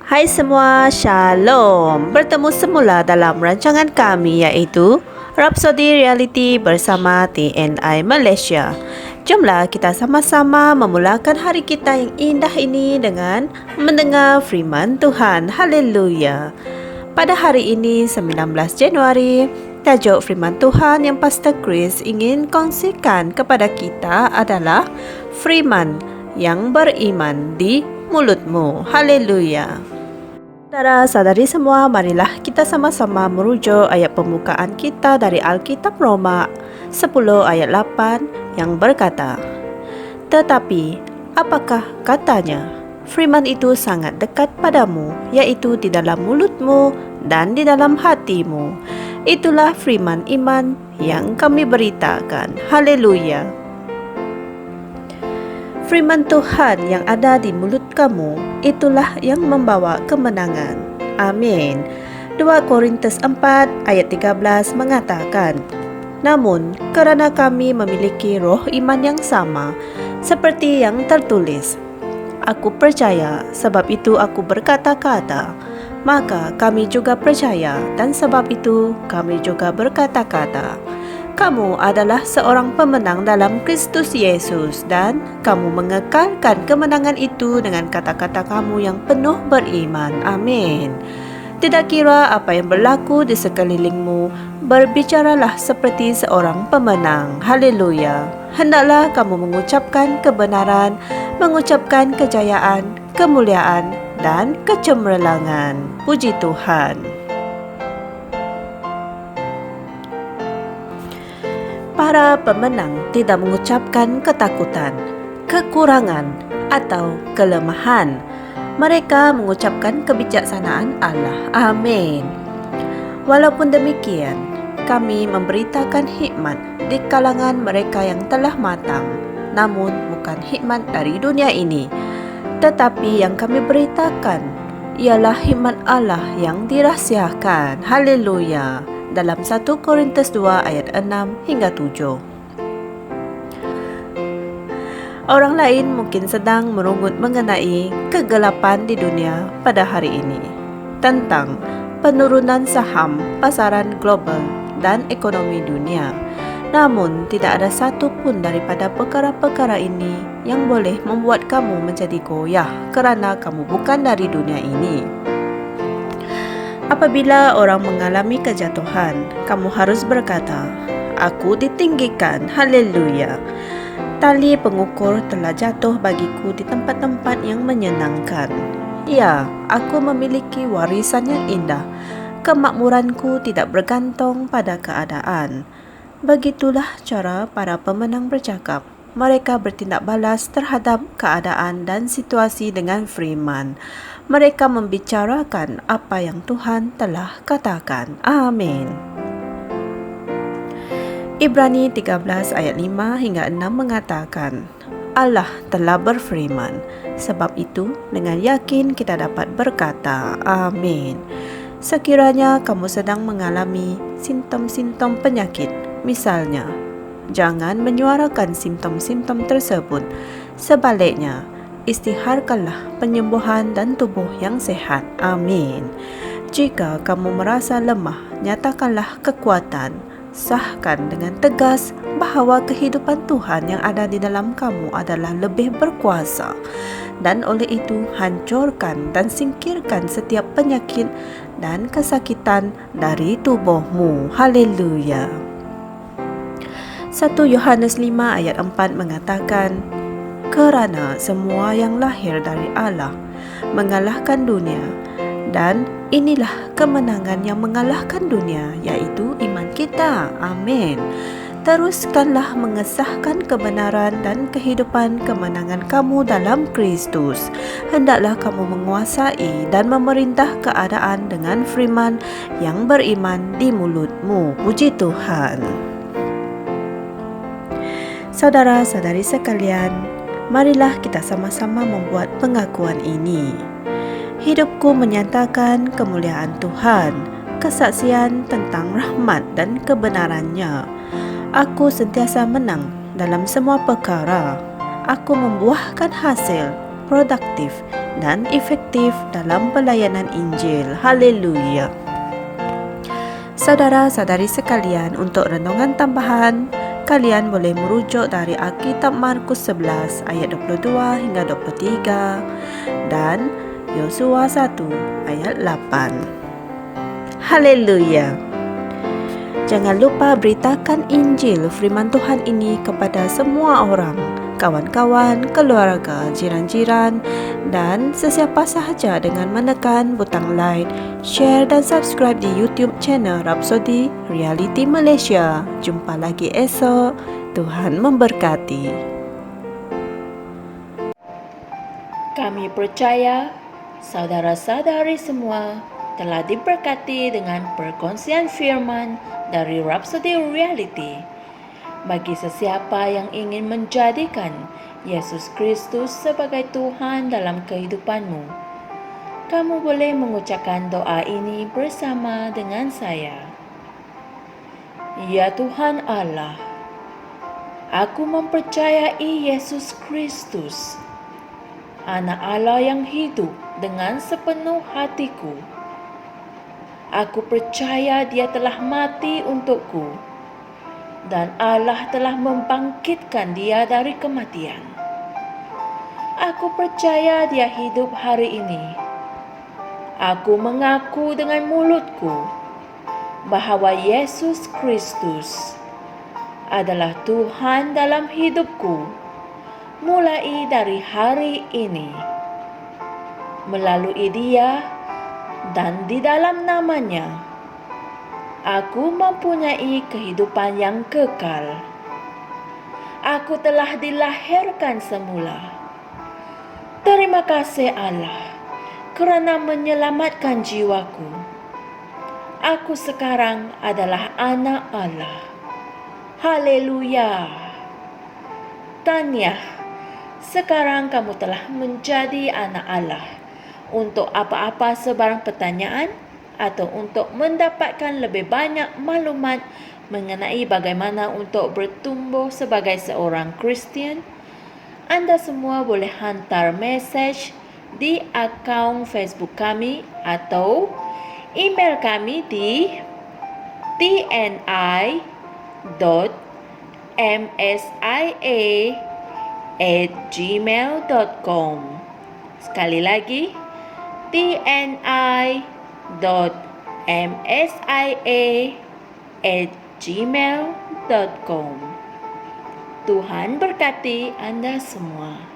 Hai semua, Shalom. Bertemu semula dalam rancangan kami iaitu Rhapsody Reality bersama TNI Malaysia. Jomlah kita sama-sama memulakan hari kita yang indah ini dengan mendengar firman Tuhan. Haleluya. Pada hari ini 19 Januari, tajuk firman Tuhan yang Pastor Chris ingin kongsikan kepada kita adalah firman yang beriman di mulutmu. Haleluya. Saudara-saudari semua, marilah kita sama-sama merujuk ayat pembukaan kita dari Alkitab Roma 10 ayat 8 yang berkata, "Tetapi apakah katanya? Firman itu sangat dekat padamu, yaitu di dalam mulutmu dan di dalam hatimu. Itulah firman iman yang kami beritakan." Haleluya. Firman Tuhan yang ada di mulut kamu, itulah yang membawa kemenangan. Amin. 2 Korintus 4 ayat 13 mengatakan, "Namun, kerana kami memiliki roh iman yang sama, seperti yang tertulis, aku percaya, sebab itu aku berkata-kata. Maka kami juga percaya, dan sebab itu kami juga berkata-kata." Kamu adalah seorang pemenang dalam Kristus Yesus dan kamu mengekalkan kemenangan itu dengan kata-kata kamu yang penuh beriman. Amin. Tidak kira apa yang berlaku di sekelilingmu, berbicaralah seperti seorang pemenang. Haleluya. Hendaklah kamu mengucapkan kebenaran, mengucapkan kejayaan, kemuliaan, dan kecemerlangan. Puji Tuhan. Para pemenang tidak mengucapkan ketakutan, kekurangan, atau kelemahan. Mereka mengucapkan kebijaksanaan Allah. Amin. Walaupun demikian, kami memberitakan hikmat di kalangan mereka yang telah matang, namun bukan hikmat dari dunia ini. Tetapi yang kami beritakan ialah hikmat Allah yang dirahsiakan. Haleluya. Dalam 1 Korintus 2 ayat 6 hingga 7. Orang lain mungkin sedang merungut mengenai kegelapan di dunia pada hari ini, tentang penurunan saham pasaran global dan ekonomi dunia. Namun, tidak ada satu pun daripada perkara-perkara ini yang boleh membuat kamu menjadi goyah kerana kamu bukan dari dunia ini. Apabila orang mengalami kejatuhan, kamu harus berkata, "Aku ditinggikan." Haleluya. Tali pengukur telah jatuh bagiku di tempat-tempat yang menyenangkan. Ya, aku memiliki warisan yang indah. Kemakmuranku tidak bergantung pada keadaan. Begitulah cara para pemenang bercakap. Mereka bertindak balas terhadap keadaan dan situasi dengan firman. Mereka membicarakan apa yang Tuhan telah katakan. Amin. Ibrani 13 ayat 5 hingga 6 mengatakan, Allah telah berfirman, sebab itu dengan yakin kita dapat berkata, Amin. Sekiranya kamu sedang mengalami simptom-simptom penyakit, misalnya, jangan menyuarakan simptom-simptom tersebut. Sebaliknya, istiharkanlah penyembuhan dan tubuh yang sehat. Amin. Jika kamu merasa lemah, nyatakanlah kekuatan. Sahkan dengan tegas bahawa kehidupan Tuhan yang ada di dalam kamu adalah lebih berkuasa. Dan oleh itu, hancurkan dan singkirkan setiap penyakit dan kesakitan dari tubuhmu. Haleluya. 1 Yohanes 5 ayat 4 mengatakan, kerana semua yang lahir dari Allah mengalahkan dunia, dan inilah kemenangan yang mengalahkan dunia, yaitu iman kita. Amin. Teruskanlah mengesahkan kebenaran dan kehidupan kemenangan kamu dalam Kristus. Hendaklah kamu menguasai dan memerintah keadaan dengan firman yang beriman di mulutmu. Puji Tuhan. Saudara-saudari sekalian, marilah kita sama-sama membuat pengakuan ini. Hidupku menyatakan kemuliaan Tuhan, kesaksian tentang rahmat dan kebenarannya. Aku sentiasa menang dalam semua perkara. Aku membuahkan hasil produktif dan efektif dalam pelayanan Injil. Haleluya. Saudara-saudari sekalian, untuk renungan tambahan, kalian boleh merujuk dari Alkitab Markus 11 ayat 22 hingga 23 dan Yosua 1 ayat 8. Haleluya. Jangan lupa beritakan Injil firman Tuhan ini kepada semua orang, kawan-kawan, keluarga, jiran-jiran, dan sesiapa sahaja dengan menekan butang like, share dan subscribe di YouTube channel Rhapsody Reality Malaysia. Jumpa lagi esok. Tuhan memberkati. Kami percaya saudara-saudari semua telah diberkati dengan perkongsian firman dari Rhapsody Reality. Bagi sesiapa yang ingin menjadikan Yesus Kristus sebagai Tuhan dalam kehidupanmu, kamu boleh mengucapkan doa ini bersama dengan saya. Ya Tuhan Allah, aku mempercayai Yesus Kristus, Anak Allah yang hidup dengan sepenuh hatiku. Aku percaya Dia telah mati untukku dan Allah telah membangkitkan Dia dari kematian. Aku percaya Dia hidup hari ini. Aku mengaku dengan mulutku bahawa Yesus Kristus adalah Tuhan dalam hidupku mulai dari hari ini. Melalui Dia dan di dalam nama-Nya, aku mempunyai kehidupan yang kekal. Aku telah dilahirkan semula. Terima kasih Allah kerana menyelamatkan jiwaku. Aku sekarang adalah anak Allah. Haleluya. Tahniah, sekarang kamu telah menjadi anak Allah. Untuk apa-apa sebarang pertanyaan atau untuk mendapatkan lebih banyak maklumat mengenai bagaimana untuk bertumbuh sebagai seorang Kristian, anda semua boleh hantar mesej di akaun Facebook kami atau email kami di tni.msia@gmail.com. Sekali lagi, tni.msia@gmail.com. Tuhan berkati anda semua.